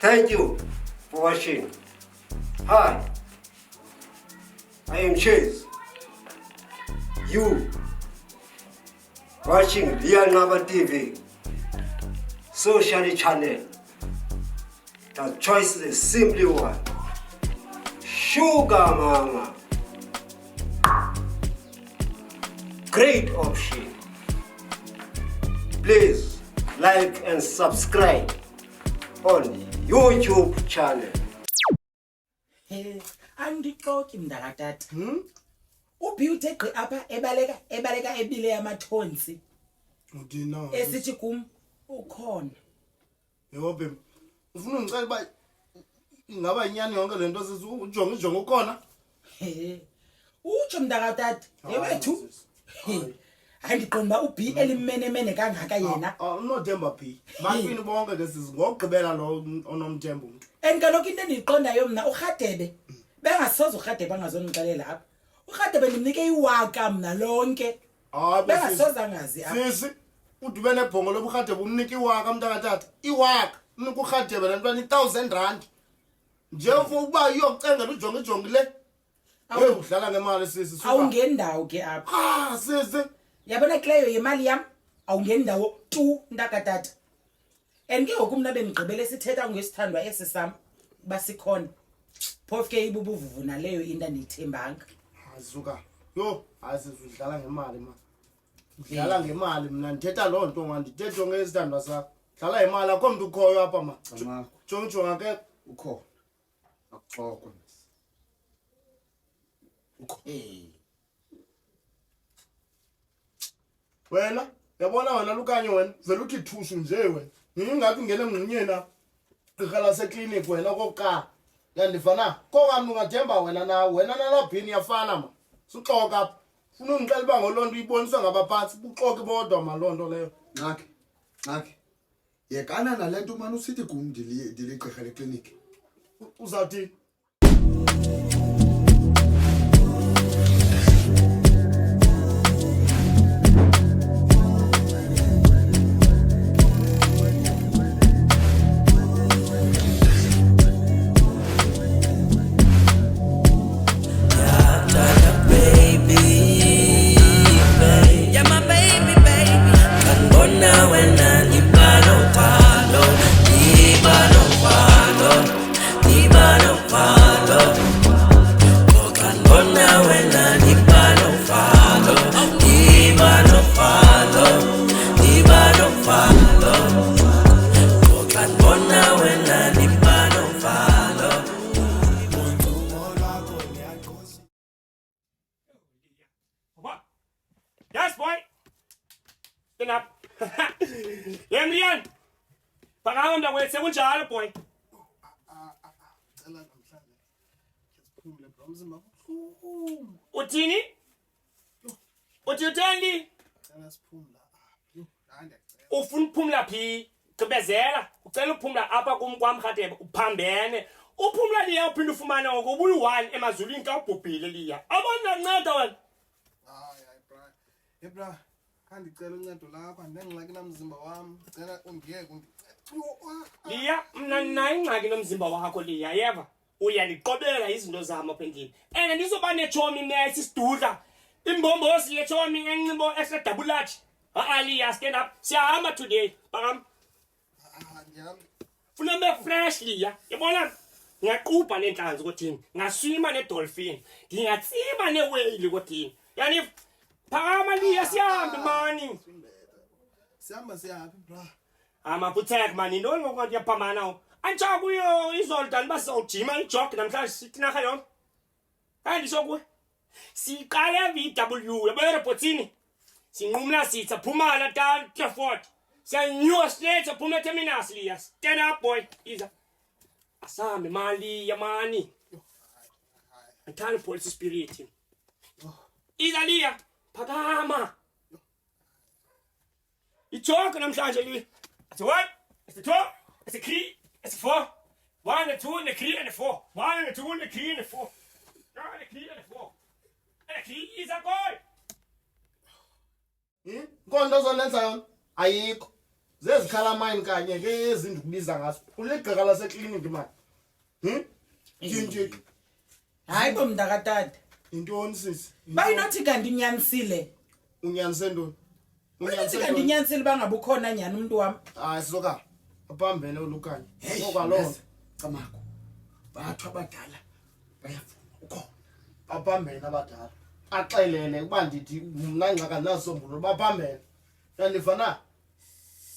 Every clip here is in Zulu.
Thank you for watching. Hi, I am Chase. You watching Real Number TV, social channel. The choice is simply one. Sugar Mama. Great option. Please like and subscribe on YouTube channel. Andixoki mntakatata. Uphi uthe gqi apha ebaleka ebile yamathonsi. Udina. Esithi kum ukhona. Yebo bem. Ufuna ungicela ba ingaba inyani yonke lento ujonge ukhona? Utsho mntakatata, yewethu. Andiqonda uB elimene kangaka yena. Unothemba P. Bafini bonke ke sisi ngokugqibela lo onomthemba umuntu. Enkaloko into endiqondayo mna uRhadebe. Bengasoze uRhadebe angazonixelela apha. uRhadebe ndimnike iwaka mna lonke. Bengasoze angazi apha. Sisi udube nebhongo lobuRhadebe umnika iwaka mntakatata. Iwaka unika uRhadebe lentwana R1000. Nje ukuba iyokucengela ujonge le. Udlala ngemali sisi. Awungendawo ke apha. Sisi. Yabona kuleyo yemali yam awungendawo tu ntakatata. Ke ngoku mna bendigqibele sithetha ngesithandwa esi sam basikhona. Phofu ke ibubuvuvu naleyo into andiyithembanga. Azuka. Yo, asizudlala ngemali ma. Udlala ngemali mina ndithetha loo nto ngandithethe ngesithandwa sakho. Dlala imali akho mntu ukhoyo apha ma. Jonga ke ukho. Akuxoxe. Ukho. Wena, yabona wena Lukanye wena, vele uthi thusu nje wena. Ngathi ungene ngqonyena. Igala seclinic wena koqa. Yandifana. Kokami ungathemba wena wena nalabhini yafana ma. Suxoka apha. Ufuna ungixela ba ngolonto iboniswa ngabaphansi, buxoke bodwa ma lonto leyo. Ngakhe. Yekana nalento manje usithi kum ndiligqirha leclinic. Uzawuthi Yes, boy. Stand up. Emlian. Pakama mntakwethu sekunjalo boy. cela namhlanje. Siphumule bro mzimba. Uthini? Uthi utheni? Cela siphumula. Yo, hande. Ufuna ukuphumula phi? Gqibezela. Ucela ukuphumula apha kum kwaMrhadebe uphambene. Uphumula liya uphinda ufumane ngoku ubuyi-1 emazulwini ka ubhubhile liya. Abantu banceda wena. Hayi bra. Bra, kandicela uncedo lakho andengxaki namzimba wami. Cela ungiyeke Liya mna nayo ingxaki nomzimba wakho liya yeva. Uyaliqobela izinto zami apha endlini. Ndizoba nechomi nesi sidudla. Imbombosi yechomi enxibo extra double large. Liya stand up. Siyahamba today. Pakam. ngiyami. Funa mbe fresh liya. Yabona? Ngiyaqubha nenhlanzi kodini. Ngaswima nedolphin. Ngingatsima newhale kodini. Yani phakama liya sihambe mani. Siyaphi bra? Amaphuteka mani ntoni ngoku yaphamana. Antsha kuyo izoltani basawujima ijog namhlanje sithi naha yonke. Kanti sokuwe. Siqala VW yabona reportini. Sinqumla sitha phumala down Trafford. Siyanyoa straight phumela terminus liya. Stand up boy. Iza. Asambe mali yamani. Anthani police spirit. Iza liya. Phakama. Ijog namhlanje liya. It's a 1, it's a 2, it's a 3, it's a 4. 1 and 2 and a 3 and a 4. 1 and a 2 and a 3 and a 4. 1 and a 3 and a 4. And a 3 is a goal. Nkonto zonenza yona ayikho. zezikhala mine kanye ke ezinto kubiza ngaso uligqeka lasekliniki manje Jinjik hayi bo mntakatata intoni sisi bayinothi kanti inyanisile unyanise ntoni bayinothi kanti inyanisile bangabukhona nyani umuntu wami hayi sizoka aphambene ulukanye Hey, okwalona Camako. Bathu abadala bayavuma ukhona. baphambene abadala axelele kuba ndithi mna ngxaka nasombululo baphambene yandifana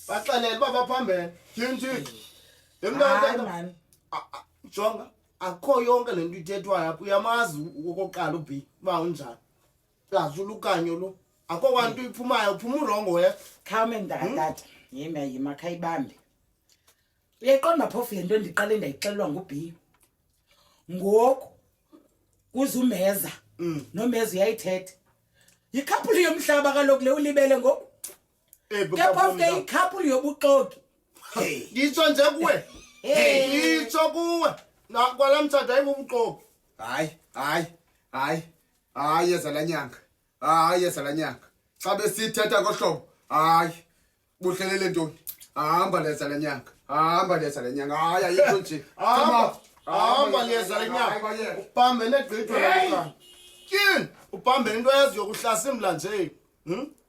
baxelele uba baphambene Jinjik hayi emntana man jonga akho yonke le nto ithethwayo apho uyamazi okokuqala ubhi uba unjani yazi ulukanyo lo akho kwanto iphumayo uphuma urongo khawume mntakatata yima khayibambe uyayiqonda phofu le nto ndiqale ndayixelelwa ngubhi ngoku kuzumeza nomeza uyayithetha yikhapulu yomhlaba kaloku le ulibele ngoku ke phofu ke ikhapulu yobuxoki ngitsho nje kuwe ngitsho kuwe kwala mthatha ayibubuxoki Hayi yeza la nyanga. Hayi yeza la nyanga. Xa besithetha kohlobo. Hayi. Buhlelele ntoni? Hamba leza la nyanga. Hamba leza la nyanga. Hayi ayikho nje. hamba liyeza lenyanga ubhambe negqithwe lokukanye tyini ubhambe into eyaziyo kuhlasimla nje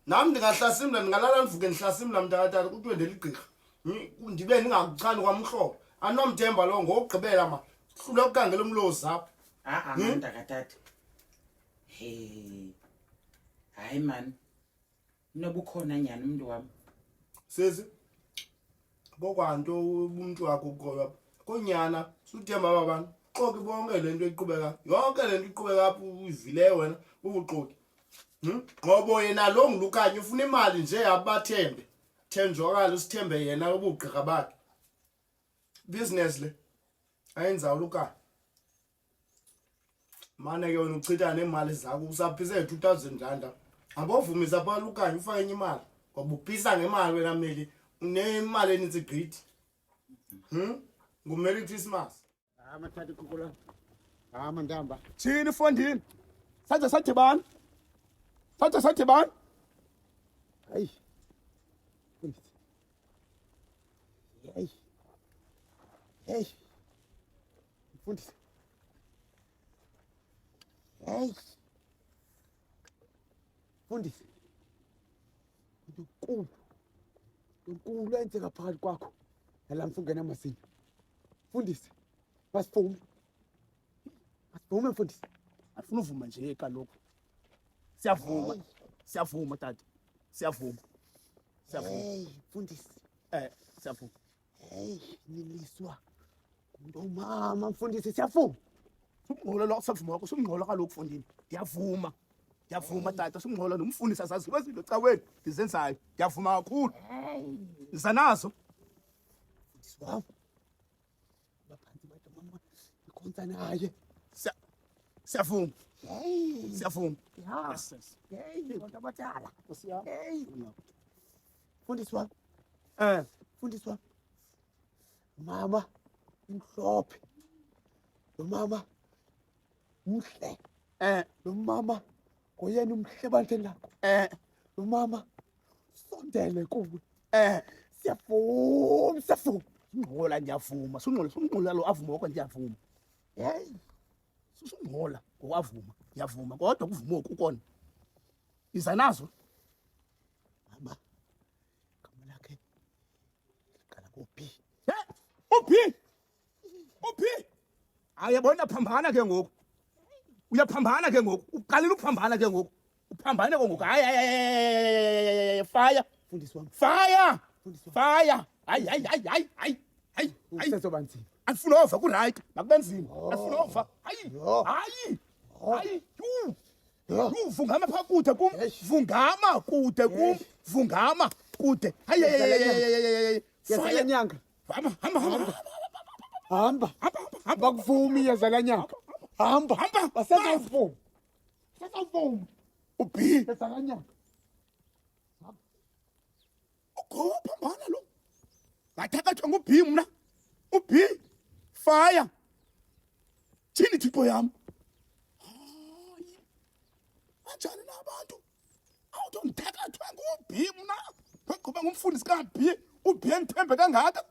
nam ndingahlasimla ndingalala ndivuke ndihlasimla mntakatata kuthiwe ndeligqirha ndibe ndingakuchani kwamhlobo anomthemba lowo ngokugqibela ma hlule ukukangela umlozi apho mntakatata hayi man nobukhona nyani umuntu wami sisi bokwanto umuntu wakho ukhoyo konyana suthemba babantu xoki bonke le nto iqhubeka yonke le nto iqhubeka apho uyivile wena ubuxoki ngoba yena lo ngilukanye ufuna imali nje abathembe thenjwakala usithembe yena ubugqirha bakhe business le ayenza ulukanye mane ke wena uchitha nemali zakho usaphise 2000 rand abovumisa pha lukanye ufake enye imali ngoba uphisa ngemali wena meli unemali eninzi gqithi nguMerry Christmas Amathatha ikhukhula. Mandamba. Thini fondini? Sathi bani? Sathi bani? Hayi. Hey. Mfundisi. Hey. Mfundisi. Unkulu enzeka phakathi kwakho. Nala mfungene emasini. Mfundisi. Masiphume mfundisi. Afuna uvuma nje kaloku. Siyavuma tata. Siyavuma. Hey, mfundisi. Siyavuma. Hey, niliswa. Mama mfundisi siyavuma. Sungqola lo siyavuma wakho sungqola kaloku fondini. Ndiyavuma. Ndiyavuma tata sungqola nomfundisi asaziwa izinto caweni ndizenzayo. Ndiyavuma kakhulu. Zanazo. Mfundisi wami. Baphansi bathi mama ikhonza naye. Siyavuma. Hey. Siyavuma. Yes. Hey, abantu abadala. Hey. Mfundisi wami. Mfundisi wami. Mama umhlophe. Lo mama muhle. Lo mama ngoyena umhle bandle lakho. Lo mama sondele kuwe. Siyavuma. Sungqola ndiyavuma. Sungqola lo avuma wakho ndiyavuma. Hey. Sungqola ngokwavuma. Ndiyavuma kodwa kuvuma ukukona. Iza nazo. Mama. Kama lakhe. Kala kuphi? Uphi? Ayabona phambana ke ngoku. Uyaphambana ke ngoku. Uqalela uphambana ke ngoku. Uphambane ke ngoku. Hayi fire. Mfundisi wami. Fire. Fire. Hayi. Usezoba nzima. Andifuna ova ku right. Makubenzima. Andifuna ova. Hayi. Vungama phakude kum. Vungama kude kum. Vungama kude. Hayi. Yazala nyanga. Hamba. Bakuvumi yazala nyanga. Hamba. Basezavuma. Ubhi. Yazala nyanga. Phambana lo. Ngathakathwa ngubhi mna. Ubhi. Fire. Thini Thixo yami? Hayi. Kanjani nabantu? Awuthakathwa ngubhi mna. Ngoba ngumfundisi kaBhi. ubhiyeni thembe kangaka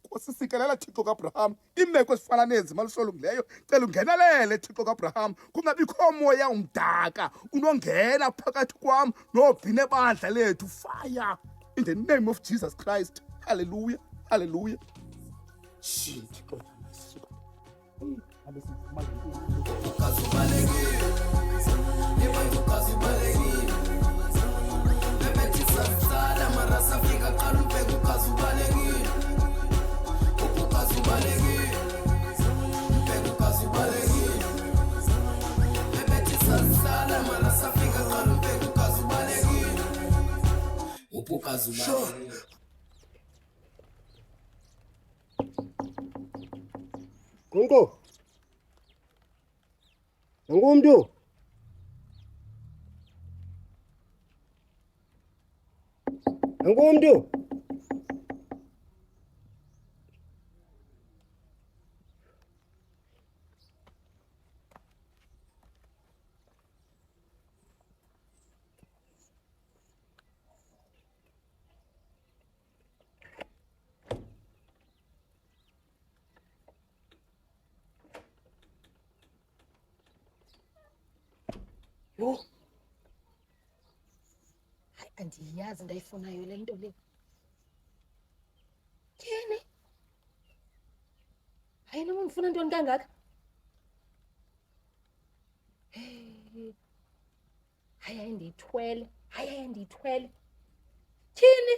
kusisikelela Thixo kaAbraham imeko esifana nezi malusolungileyo cela ungenelele Thixo kaAbraham kungabikho moya umdaka unongena phakathi kwam nobhine bandla lethu fire in the name of Jesus Christ hallelujah hallelujah shit Konko. Ngumntu. Ngumntu. Yho. Hayi andiyazi ndayifunayo le nto le. Tyhini? Hayi noma ngifuna ntoni kangaka? Hayi ndiyithwele. Hayi ndiyithwele. Tyhini?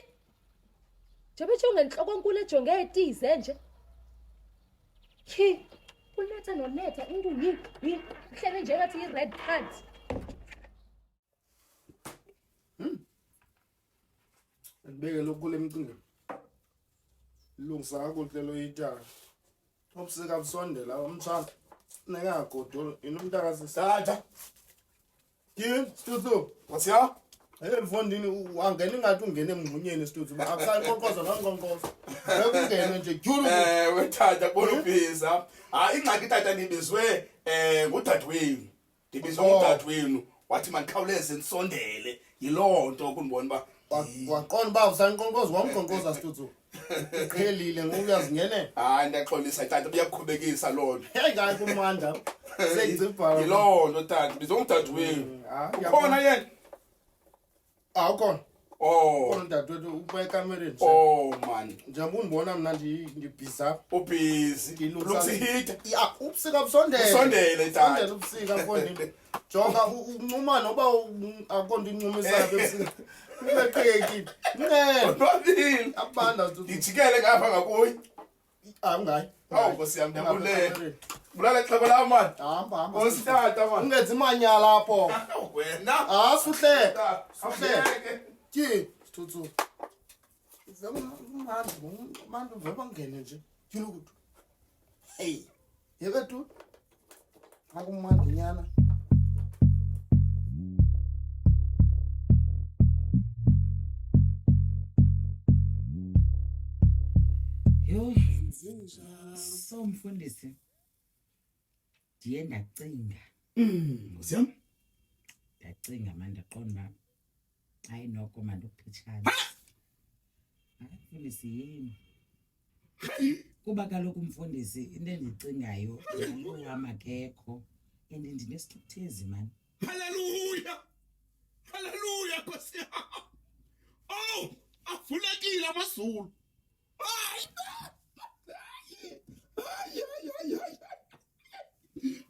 Njengoba ejonge entloko enkulu ejonge etize nje. Tyhi. Unetha nonetha into uhlele njengathi yi-red card. Ndibeke lokule mcinga. Ilungisa kakuhle lo yitala. Ubusika busondela umthanda. Nengagodolo inomntaka sisatha. Yini Stuthu? Wasiya? Mfondini wangena ingathi ungene emngqunyeni Stuthu. Akusankonkoza nonkonkoza. Bekungene nje gyulu. Wethatha bolubhiza. Ingxaki tata nibizwe ngudadewenu. Ndibizwe ngudadewenu. Wathi manikhawuleze nisondele. Yilonto ukubona ba Waqonda ba usankonkoza wamkonkoza Stuthu. Uqhelile ngokuyazingenela. hayi ndiyaxolisa tata buyakukhubekisa lonto. Hey ngayi kumandla. Sengizibhala. Yilonto tata bizwe ngudadewenu. Ukhona yena? Awukhona. Oh. Khona dadewethu uba ekamereni. Oh man. Njengoba undibona mina ndibhiza. Ubhizi. Lukusihita. Ya ubusika busondele. Usondele tata. Sondela ubusika mfondini. Jonga uncuma noba akonto incumisayo ebusika. Ubeqheki. Ncela. Babili. Abanda Stuthu. Ngijikele ngapha ngakuyi. Angayi. Hawu Nkosi yami ndiyabulela. Bulala ixhego la man. Hamba. Ositata man. Ungenzi manya lapho. Wena. Suhle. Suhle. Ki Stuthu. Manje vele bangene nje. Yini ukuthi? Hey. Yeke tu. Akumandi nyana. Yho, so mfundisi. Ndiye ndacinga. Ngosiyami Ndacinga manje ndaqonda uba hayi noko manje ukuphitshana. Mfundisi yini? Kuba kaloku umfundisi into endicingayo nalo amakekho and ndinesithukuthezi mani. haleluya haleluya Nkosi yami oh avulekile amazulu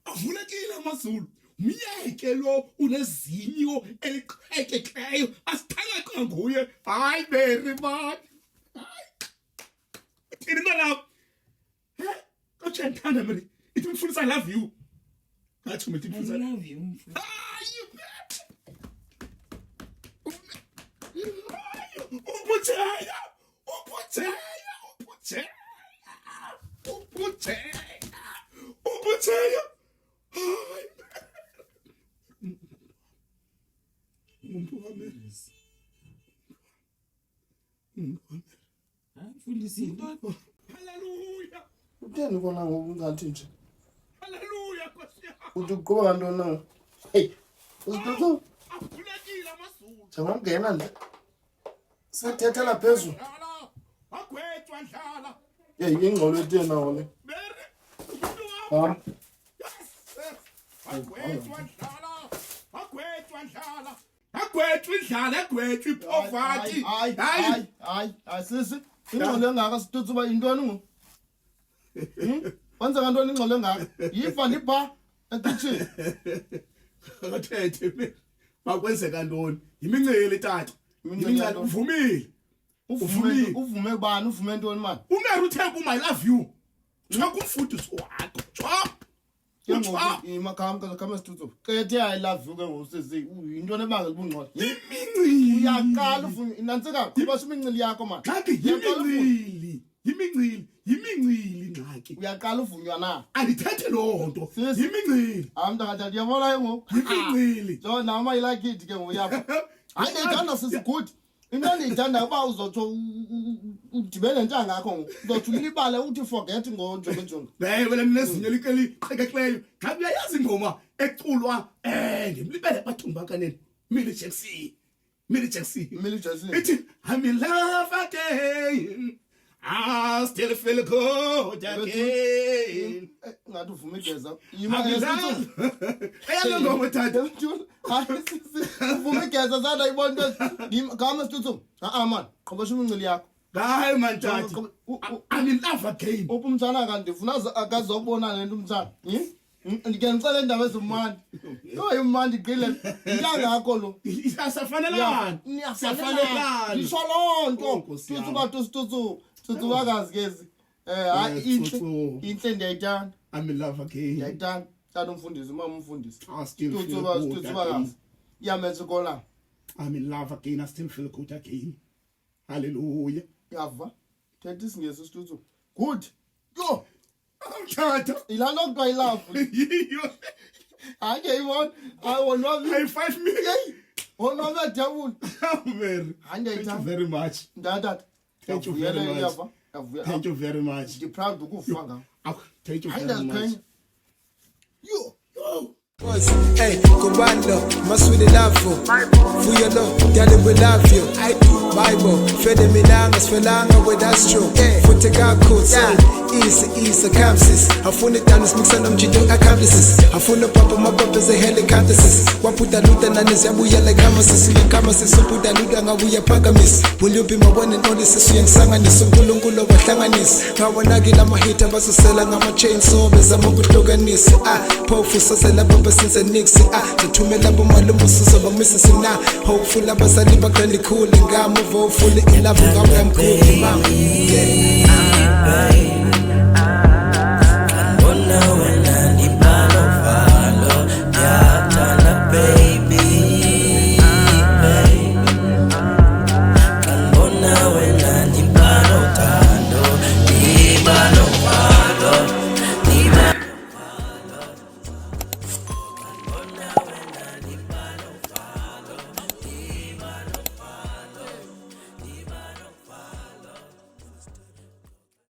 avulekile amazulu myeke lo unezinyo eliqhekekileyo asithangeka nguye hayi Mary man thini nalapho kotsha ndithanda Mary ithi mfundisi I love you ngathi umithi I mfundisi love you mfundisi. Hayi mfundisi into. Hallelujah. Utheni kona ngoku ngathi nje? Hallelujah Nkosi yami. Uthi uqhuba kantoni na? Hey. Stuthu. Avulekile amazulu. Njengongena nje. Sethethela phezulu. wandlala. ingxolo etena wona Bere. Umuntu wami. ha Agwethu wandlala. Agwethu wandlala. Agwethu indlala, agwethu ipoverty. hayi sisi ingxolo engaka situtsuba intoni ngo wenza ngantoni ingxolo engaka yifa liba ekitchen Akathethe mina. Makwenzeka ntoni? Yimincili tata. Yimincili uvumile. uvume bani uvume ntoni mani Umere uthemba I love you. Chaka umfundisi wakho. Chaka. imakhamba kama situtsuba kethe I love you ke ngosisi intoni ebangela ubungxolo Yimincili. uyaqala uvume nantsika kuba imincili yakho mani Kanti yimincili ngxaki. uyaqala uvunywa na Andithethe loo nto. Sisi. Yimincili. amntakatata ndiyabona ngoku Yimincili. so nama ayilakhithi ke ngoyapha hayi ndiyithanda sisi good into endiyithanda uba uzotsho udibene ntanga yakho uzotsho ulibale uthi forget ngonjongejonge Wena nezinye likeli qhekekileyo. Ngabe uyayazi ingoma eculwa ngemlibele bathumba kanene. Millie Jackson. Millie Jackson. Ithi I'm in love again. I still feel good again. ngathi uvuma igeza I'm in love. Eyazo ngoma tata. uvuma igeza zanda ibona into kama situtsu man qhobosha imincili yakho Hayi man tata. I'm in love again. umtshana kanti ndifuna akazobona le nto umtshana ndike ndicele indaba ezimandi imandi qile intanga yakho lo Safanelana. ndisho loo nto tutsubakazi kezi hayi intle ndiyayithanda I'm in love again. ndiyayithanda tata umfundisi umama umfundisi I still feel good again. tutsubakazi iyamenza ikolanga I'm in love again. I still feel good again. Hallelujah. yava thetha isingesi isitutsu good yo Tata. yilaa nto kuthiwa ilafu hayi ke ibona hayi wonwabi High 5 million. wonwabe devil Mary. hayi Thank you ndiyayithanda very much. ndatata Thank you very much. Thank you very much. ndiproud ukufa ngawo Thank you hayi very much. ndaziqhenya yo Hey, Kobando, maswidi lafo Fuyolo, dali we love you I do Bible, fede minanga, sfelanga with that's true Fute kako, say, easy, camsis Afune danis, mixa nam jidong accomplices Afune papa, mababa ze helicopters Waputa luta nanis, yabuya like hamasis Yangamasis, uputa luta ngabuya pagamis Will you be my one and only sis, yang sanganis Unkulunkulu bahlanganis Ngawanagila mahita, basasela ngama chainsaw Bezama kutloganis Pofu sasela baba since a nixie Tuthumela bomalumu susa bamisisi na Hopeful abazali bagandi cool Ngamo fully in love ngamo I'm cool mama. Yeah